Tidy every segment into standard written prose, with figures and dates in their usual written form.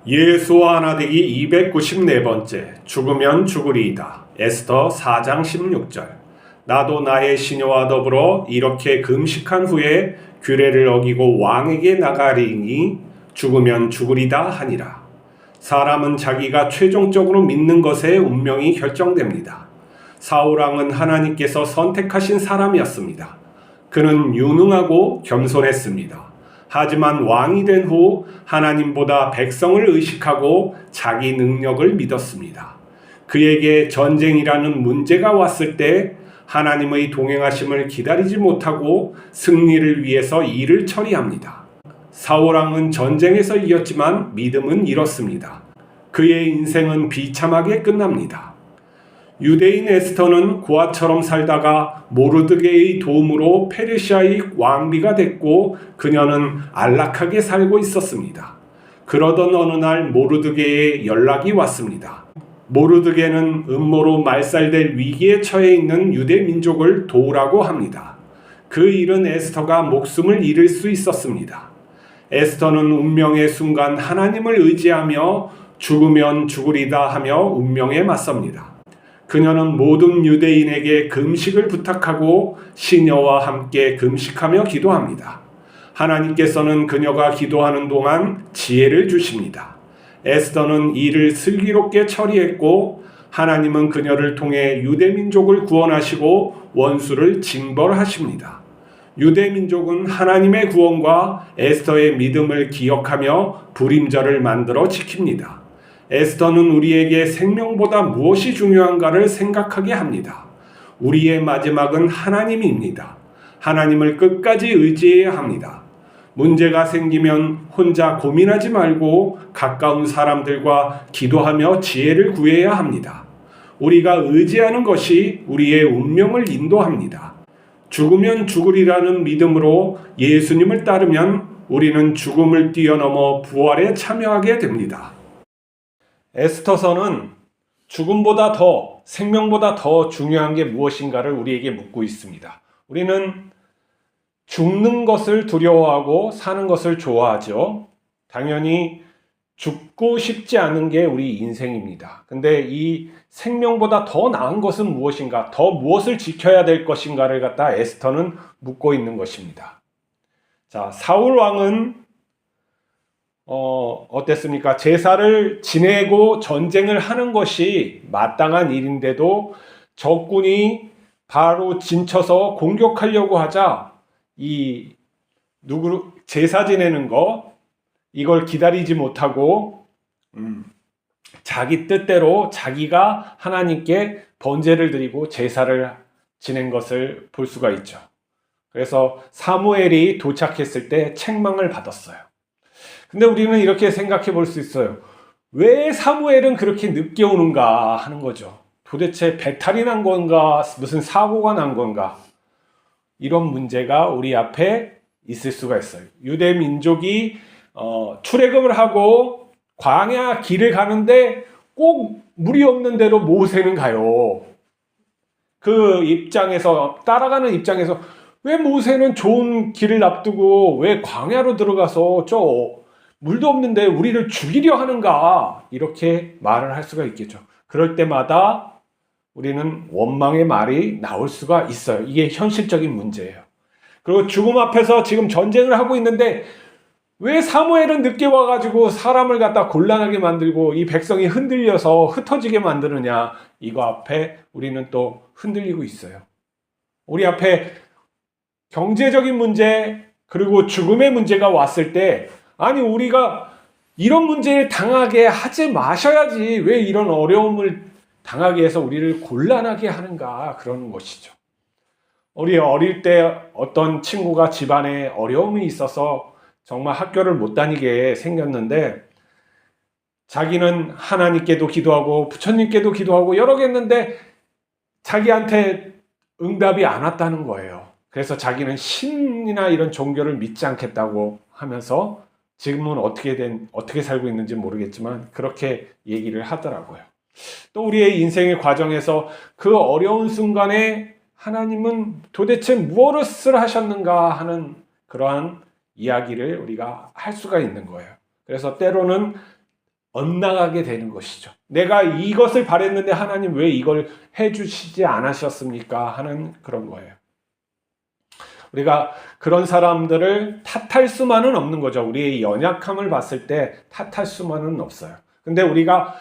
예수와 나되기 294번째 죽으면 죽으리이다. 에스더 4장 16절. 나도 나의 시녀와 더불어 이렇게 금식한 후에 규례를 어기고 왕에게 나가리니 죽으면 죽으리다 하니라. 사람은 자기가 최종적으로 믿는 것에 운명이 결정됩니다. 사울왕은 하나님께서 선택하신 사람이었습니다. 그는 유능하고 겸손했습니다. 하지만 왕이 된 후 하나님보다 백성을 의식하고 자기 능력을 믿었습니다. 그에게 전쟁이라는 문제가 왔을 때 하나님의 동행하심을 기다리지 못하고 승리를 위해서 일을 처리합니다. 사울왕은 전쟁에서 이겼지만 믿음은 잃었습니다. 그의 인생은 비참하게 끝납니다. 유대인 에스더는 고아처럼 살다가 모르드게의 도움으로 페르시아의 왕비가 됐고 그녀는 안락하게 살고 있었습니다. 그러던 어느 날 모르드게에 연락이 왔습니다. 모르드게는 음모로 말살될 위기에 처해 있는 유대 민족을 도우라고 합니다. 그 일은 에스더가 목숨을 잃을 수 있었습니다. 에스더는 운명의 순간 하나님을 의지하며 죽으면 죽으리다 하며 운명에 맞섭니다. 그녀는 모든 유대인에게 금식을 부탁하고 시녀와 함께 금식하며 기도합니다. 하나님께서는 그녀가 기도하는 동안 지혜를 주십니다. 에스더는 일을 슬기롭게 처리했고 하나님은 그녀를 통해 유대민족을 구원하시고 원수를 징벌하십니다. 유대민족은 하나님의 구원과 에스더의 믿음을 기억하며 불임절을 만들어 지킵니다. 에스더는 우리에게 생명보다 무엇이 중요한가를 생각하게 합니다. 우리의 마지막은 하나님입니다. 하나님을 끝까지 의지해야 합니다. 문제가 생기면 혼자 고민하지 말고 가까운 사람들과 기도하며 지혜를 구해야 합니다. 우리가 의지하는 것이 우리의 운명을 인도합니다. 죽으면 죽으리라는 믿음으로 예수님을 따르면 우리는 죽음을 뛰어넘어 부활에 참여하게 됩니다. 에스더서는 죽음보다 더, 생명보다 더 중요한 게 무엇인가를 우리에게 묻고 있습니다. 우리는 죽는 것을 두려워하고 사는 것을 좋아하죠. 당연히 죽고 싶지 않은 게 우리 인생입니다. 근데 이 생명보다 더 나은 것은 무엇인가, 더 무엇을 지켜야 될 것인가를 갖다 에스더는 묻고 있는 것입니다. 자, 사울 왕은 어땠습니까? 제사를 지내고 전쟁을 하는 것이 마땅한 일인데도 적군이 바로 진쳐서 공격하려고 하자 제사 지내는 거 이걸 기다리지 못하고 자기 뜻대로 자기가 하나님께 번제를 드리고 제사를 지낸 것을 볼 수가 있죠. 그래서 사무엘이 도착했을 때 책망을 받았어요. 근데 우리는 이렇게 생각해 볼 수 있어요. 왜 사무엘은 그렇게 늦게 오는가 하는 거죠. 도대체 배탈이 난 건가? 무슨 사고가 난 건가? 이런 문제가 우리 앞에 있을 수가 있어요. 유대 민족이 출애굽을 하고 광야 길을 가는데 꼭 물이 없는 데로 모세는 가요. 그 입장에서, 따라가는 입장에서 왜 모세는 좋은 길을 앞두고 왜 광야로 들어가서 물도 없는데 우리를 죽이려 하는가? 이렇게 말을 할 수가 있겠죠. 그럴 때마다 우리는 원망의 말이 나올 수가 있어요. 이게 현실적인 문제예요. 그리고 죽음 앞에서 지금 전쟁을 하고 있는데 왜 사무엘은 늦게 와가지고 사람을 갖다 곤란하게 만들고 이 백성이 흔들려서 흩어지게 만드느냐? 이거 앞에 우리는 또 흔들리고 있어요. 우리 앞에 경제적인 문제 그리고 죽음의 문제가 왔을 때 아니 우리가 이런 문제를 당하게 하지 마셔야지 왜 이런 어려움을 당하게 해서 우리를 곤란하게 하는가 그러는 것이죠. 우리 어릴 때 어떤 친구가 집안에 어려움이 있어서 정말 학교를 못 다니게 생겼는데 자기는 하나님께도 기도하고 부처님께도 기도하고 여러 개 했는데 자기한테 응답이 안 왔다는 거예요. 그래서 자기는 신이나 이런 종교를 믿지 않겠다고 하면서 지금은 어떻게 살고 있는지 모르겠지만 그렇게 얘기를 하더라고요. 또 우리의 인생의 과정에서 그 어려운 순간에 하나님은 도대체 무엇을 하셨는가 하는 그러한 이야기를 우리가 할 수가 있는 거예요. 그래서 때로는 엇나가게 되는 것이죠. 내가 이것을 바랬는데 하나님 왜 이걸 해주시지 않으셨습니까? 하는 그런 거예요. 우리가 그런 사람들을 탓할 수만은 없는 거죠. 우리의 연약함을 봤을 때 탓할 수만은 없어요. 근데 우리가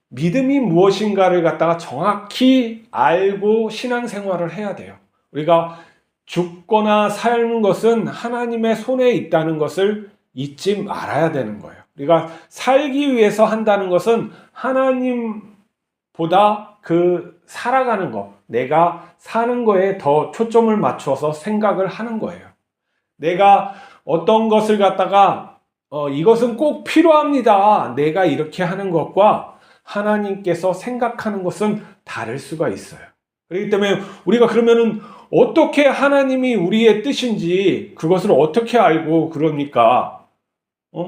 믿음이 무엇인가를 갖다가 정확히 알고 신앙생활을 해야 돼요. 우리가 죽거나 사는 것은 하나님의 손에 있다는 것을 잊지 말아야 되는 거예요. 우리가 살기 위해서 한다는 것은 하나님보다 살아가는 것, 내가 사는 거에 더 초점을 맞춰서 생각을 하는 거예요. 내가 어떤 것을 갖다가 이것은 꼭 필요합니다. 내가 이렇게 하는 것과 하나님께서 생각하는 것은 다를 수가 있어요. 그렇기 때문에 우리가 그러면은 어떻게 하나님이 우리의 뜻인지 그것을 어떻게 알고 그럽니까?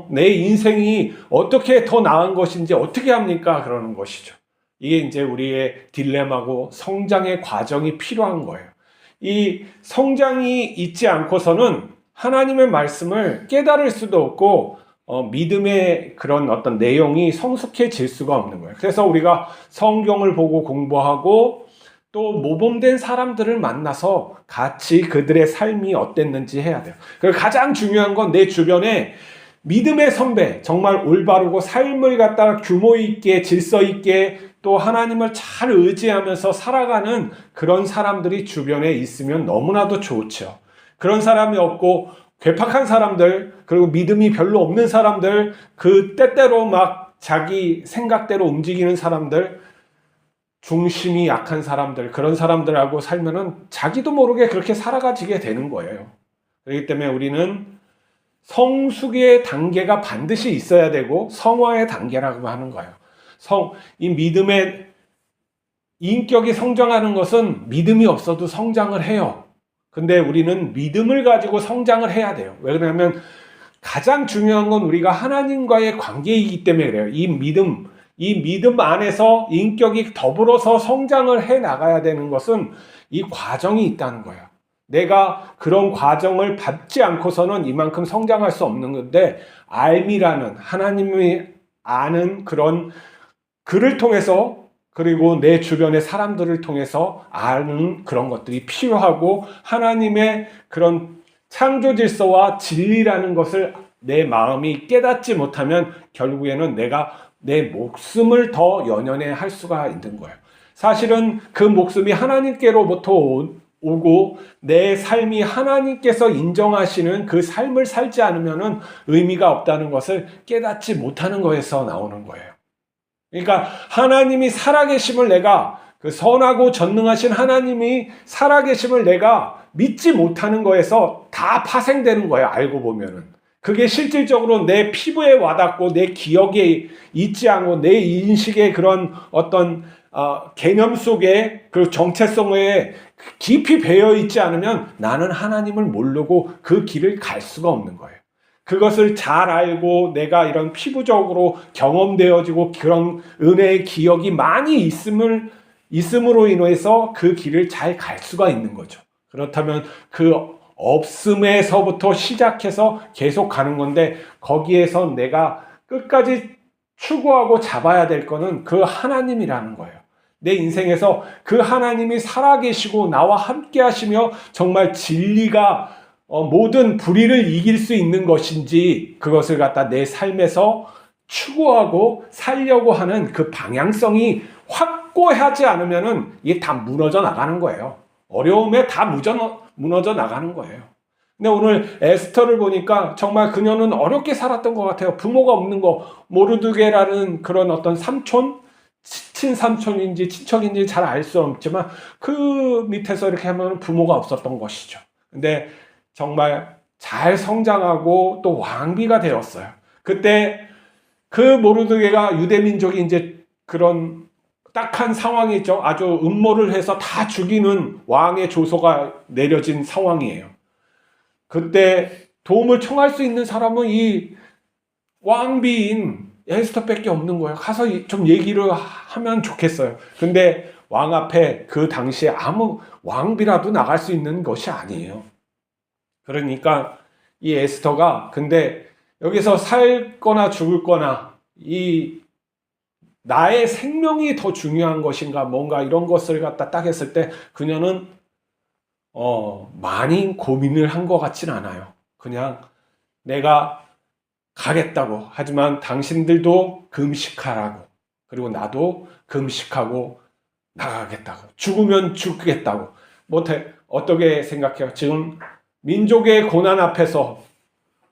내 인생이 어떻게 더 나은 것인지 어떻게 합니까? 그러는 것이죠. 이게 이제 우리의 딜레마고 성장의 과정이 필요한 거예요. 이 성장이 있지 않고서는 하나님의 말씀을 깨달을 수도 없고 믿음의 그런 어떤 내용이 성숙해질 수가 없는 거예요. 그래서 우리가 성경을 보고 공부하고 또 모범된 사람들을 만나서 같이 그들의 삶이 어땠는지 해야 돼요. 그리고 가장 중요한 건 내 주변에 믿음의 선배, 정말 올바르고 삶을 갖다가 규모 있게 질서 있게 또 하나님을 잘 의지하면서 살아가는 그런 사람들이 주변에 있으면 너무나도 좋죠. 그런 사람이 없고 괴팍한 사람들, 그리고 믿음이 별로 없는 사람들, 그 때때로 막 자기 생각대로 움직이는 사람들, 중심이 약한 사람들, 그런 사람들하고 살면은 자기도 모르게 그렇게 살아가지게 되는 거예요. 그렇기 때문에 우리는 성숙의 단계가 반드시 있어야 되고 성화의 단계라고 하는 거예요. 이 믿음의 인격이 성장하는 것은 믿음이 없어도 성장을 해요. 근데 우리는 믿음을 가지고 성장을 해야 돼요. 왜 그러냐면 가장 중요한 건 우리가 하나님과의 관계이기 때문에 그래요. 이 믿음 안에서 인격이 더불어서 성장을 해 나가야 되는 것은 이 과정이 있다는 거예요. 내가 그런 과정을 밟지 않고서는 이만큼 성장할 수 없는 건데, 알미라는 하나님이 아는 그런 글을 통해서, 그리고 내 주변의 사람들을 통해서 아는 그런 것들이 필요하고, 하나님의 그런 창조 질서와 진리라는 것을 내 마음이 깨닫지 못하면 결국에는 내가 내 목숨을 더 연연해 할 수가 있는 거예요. 사실은 그 목숨이 하나님께로부터 오고 내 삶이 하나님께서 인정하시는 그 삶을 살지 않으면 의미가 없다는 것을 깨닫지 못하는 거에서 나오는 거예요. 그러니까 하나님이 살아계심을 내가, 그 선하고 전능하신 하나님이 살아계심을 내가 믿지 못하는 거에서 다 파생되는 거예요. 알고 보면은. 그게 실질적으로 내 피부에 와닿고 내 기억에 있지 않고 내 인식의 그런 어떤 개념 속에 그 정체성에 깊이 배어 있지 않으면 나는 하나님을 모르고 그 길을 갈 수가 없는 거예요. 그것을 잘 알고 내가 이런 피부적으로 경험되어지고 그런 은혜의 기억이 많이 있음으로 인해서 그 길을 잘 갈 수가 있는 거죠. 그렇다면 그 없음에서부터 시작해서 계속 가는 건데, 거기에서 내가 끝까지 추구하고 잡아야 될 거는 그 하나님이라는 거예요. 내 인생에서 그 하나님이 살아계시고 나와 함께 하시며 정말 진리가 모든 불의를 이길 수 있는 것인지, 그것을 갖다 내 삶에서 추구하고 살려고 하는 그 방향성이 확고하지 않으면은 이게 다 무너져 나가는 거예요. 어려움에 다 무너져 나가는 거예요. 근데 오늘 에스터를 보니까 정말 그녀는 어렵게 살았던 것 같아요. 부모가 없는 거, 모르드게라는 그런 어떤 삼촌, 친삼촌인지 친척인지 잘 알 수 없지만 그 밑에서 이렇게 하면 부모가 없었던 것이죠. 근데 정말 잘 성장하고 또 왕비가 되었어요. 그때 그 모르드게가 유대민족이 이제 그런 딱한 상황이 있죠. 아주 음모를 해서 다 죽이는 왕의 조서가 내려진 상황이에요. 그때 도움을 청할 수 있는 사람은 이 왕비인 에스터밖에 없는 거예요. 가서 좀 얘기를 하면 좋겠어요. 근데 왕 앞에 그 당시에 아무 왕비라도 나갈 수 있는 것이 아니에요. 그러니까 이 에스터가 근데 여기서 살거나 죽을 거나 이 나의 생명이 더 중요한 것인가 뭔가 이런 것을 갖다 딱 했을 때 그녀는 많이 고민을 한 것 같진 않아요. 그냥 내가 가겠다고, 하지만 당신들도 금식하라고, 그리고 나도 금식하고 나가겠다고, 죽으면 죽겠다고. 어떻게 생각해요? 지금 민족의 고난 앞에서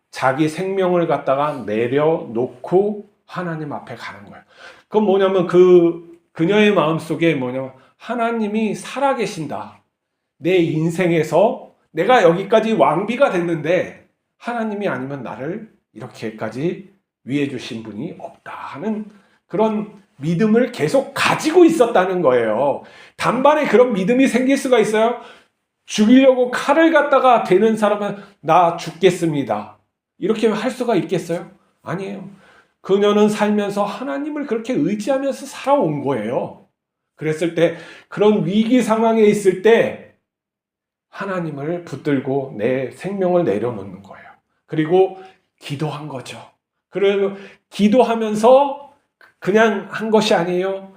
자기 생명을 갖다가 내려놓고 하나님 앞에 가는 거예요. 그건 뭐냐면 그녀의 마음속에 뭐냐면 하나님이 살아계신다. 내 인생에서 내가 여기까지 왕비가 됐는데 하나님이 아니면 나를 이렇게까지 위해 주신 분이 없다 하는 그런 믿음을 계속 가지고 있었다는 거예요. 단번에 그런 믿음이 생길 수가 있어요? 죽이려고 칼을 갖다가 대는 사람은 나 죽겠습니다, 이렇게 할 수가 있겠어요? 아니에요. 그녀는 살면서 하나님을 그렇게 의지하면서 살아온 거예요. 그랬을 때, 그런 위기 상황에 있을 때 하나님을 붙들고 내 생명을 내려놓는 거예요. 그리고 기도한 거죠. 그리고 기도하면서 그냥 한 것이 아니에요.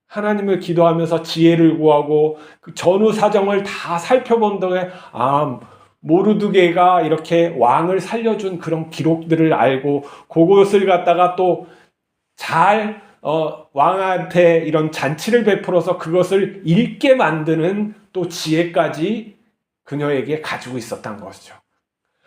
하나님을 기도하면서 지혜를 구하고 그 전후 사정을 다 살펴본 다음에 모르드게가 이렇게 왕을 살려준 그런 기록들을 알고 그것을 갖다가 또 잘 왕한테 이런 잔치를 베풀어서 그것을 읽게 만드는 또 지혜까지 그녀에게 가지고 있었던 것이죠.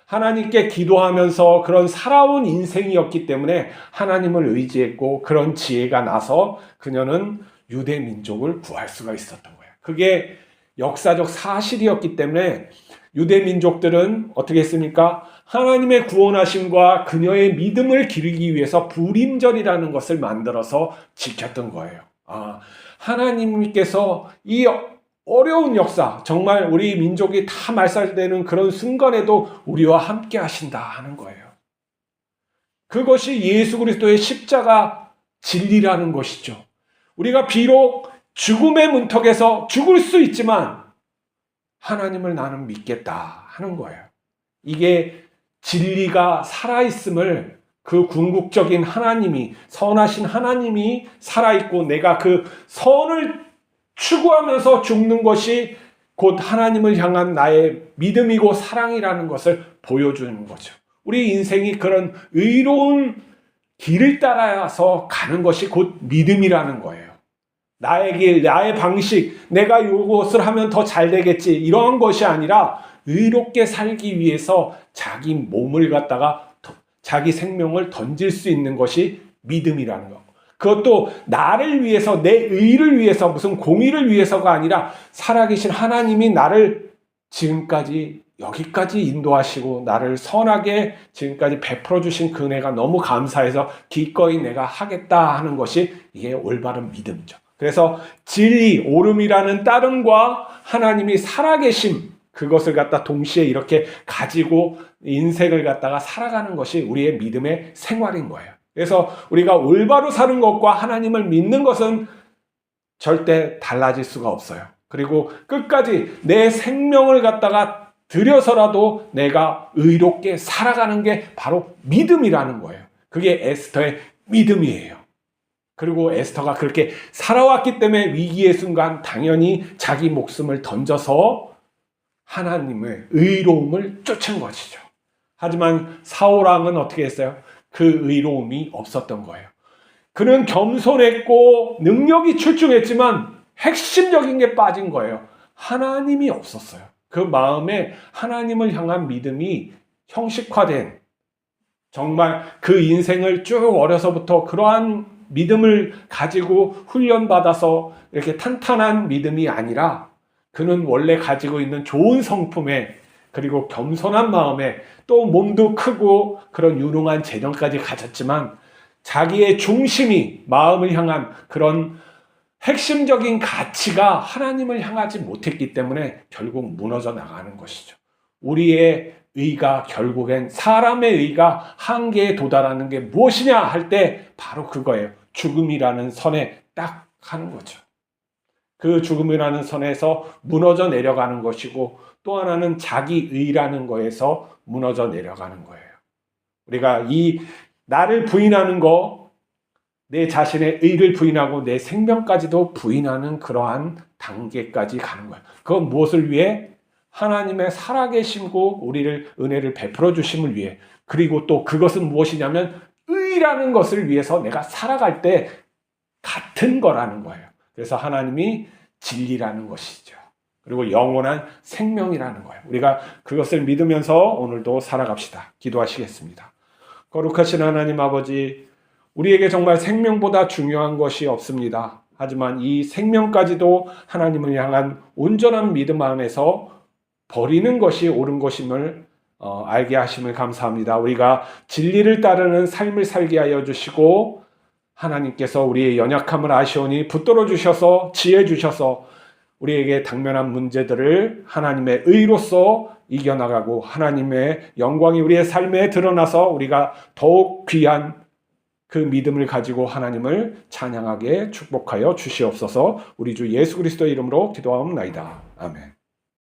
하나님께 기도하면서 그런 살아온 인생이었기 때문에 하나님을 의지했고 그런 지혜가 나서 그녀는 유대 민족을 구할 수가 있었던 거예요. 그게 역사적 사실이었기 때문에 유대 민족들은 어떻게 했습니까? 하나님의 구원하심과 그녀의 믿음을 기르기 위해서 부림절이라는 것을 만들어서 지켰던 거예요. 하나님께서 이 어려운 역사, 정말 우리 민족이 다 말살되는 그런 순간에도 우리와 함께 하신다 하는 거예요. 그것이 예수 그리스도의 십자가 진리라는 것이죠. 우리가 비록 죽음의 문턱에서 죽을 수 있지만 하나님을 나는 믿겠다 하는 거예요. 이게 진리가 살아있음을, 그 궁극적인 하나님이, 선하신 하나님이 살아있고 내가 그 선을 추구하면서 죽는 것이 곧 하나님을 향한 나의 믿음이고 사랑이라는 것을 보여주는 거죠. 우리 인생이 그런 의로운 길을 따라서 가는 것이 곧 믿음이라는 거예요. 나의 길, 나의 방식, 내가 이것을 하면 더 잘 되겠지, 이러한 것이 아니라 의롭게 살기 위해서 자기 몸을 갖다가, 자기 생명을 던질 수 있는 것이 믿음이라는 거. 그것도 나를 위해서, 내 의를 위해서, 무슨 공의를 위해서가 아니라 살아계신 하나님이 나를 지금까지 여기까지 인도하시고 나를 선하게 지금까지 베풀어 주신 그 은혜가 너무 감사해서 기꺼이 내가 하겠다 하는 것이 이게 올바른 믿음이죠. 그래서 진리, 옳음이라는 따름과 하나님이 살아계심, 그것을 갖다 동시에 이렇게 가지고 인생을 갖다가 살아가는 것이 우리의 믿음의 생활인 거예요. 그래서 우리가 올바로 사는 것과 하나님을 믿는 것은 절대 달라질 수가 없어요. 그리고 끝까지 내 생명을 갖다가 들여서라도 내가 의롭게 살아가는 게 바로 믿음이라는 거예요. 그게 에스더의 믿음이에요. 그리고 에스더가 그렇게 살아왔기 때문에 위기의 순간 당연히 자기 목숨을 던져서 하나님의 의로움을 쫓은 것이죠. 하지만 사울왕은 어떻게 했어요? 그 의로움이 없었던 거예요. 그는 겸손했고 능력이 출중했지만 핵심적인 게 빠진 거예요. 하나님이 없었어요. 그 마음에 하나님을 향한 믿음이 형식화된, 정말 그 인생을 쭉 어려서부터 그러한 믿음을 가지고 훈련받아서 이렇게 탄탄한 믿음이 아니라 그는 원래 가지고 있는 좋은 성품에, 그리고 겸손한 마음에, 또 몸도 크고 그런 유능한 재능까지 가졌지만 자기의 중심이, 마음을 향한 그런 핵심적인 가치가 하나님을 향하지 못했기 때문에 결국 무너져 나가는 것이죠. 우리의 의가 결국엔, 사람의 의가 한계에 도달하는 게 무엇이냐 할 때 바로 그거예요. 죽음이라는 선에 딱 하는 거죠. 그 죽음이라는 선에서 무너져 내려가는 것이고, 또 하나는 자기 의라는 거에서 무너져 내려가는 거예요. 우리가 이 나를 부인하는 거, 내 자신의 의를 부인하고 내 생명까지도 부인하는 그러한 단계까지 가는 거예요. 그건 무엇을 위해? 하나님의 살아계심고 우리를 은혜를 베풀어 주심을 위해, 그리고 또 그것은 무엇이냐면 의라는 것을 위해서 내가 살아갈 때 같은 거라는 거예요. 그래서 하나님이 진리라는 것이죠. 그리고 영원한 생명이라는 거예요. 우리가 그것을 믿으면서 오늘도 살아갑시다. 기도하시겠습니다. 거룩하신 하나님 아버지, 우리에게 정말 생명보다 중요한 것이 없습니다. 하지만 이 생명까지도 하나님을 향한 온전한 믿음 안에서 버리는 것이 옳은 것임을 알게 하심을 감사합니다. 우리가 진리를 따르는 삶을 살게 하여 주시고, 하나님께서 우리의 연약함을 아시오니 붙들어 주셔서 지혜 주셔서 우리에게 당면한 문제들을 하나님의 의로서 이겨나가고 하나님의 영광이 우리의 삶에 드러나서 우리가 더욱 귀한 그 믿음을 가지고 하나님을 찬양하게 축복하여 주시옵소서. 우리 주 예수 그리스도의 이름으로 기도하옵나이다. 아멘.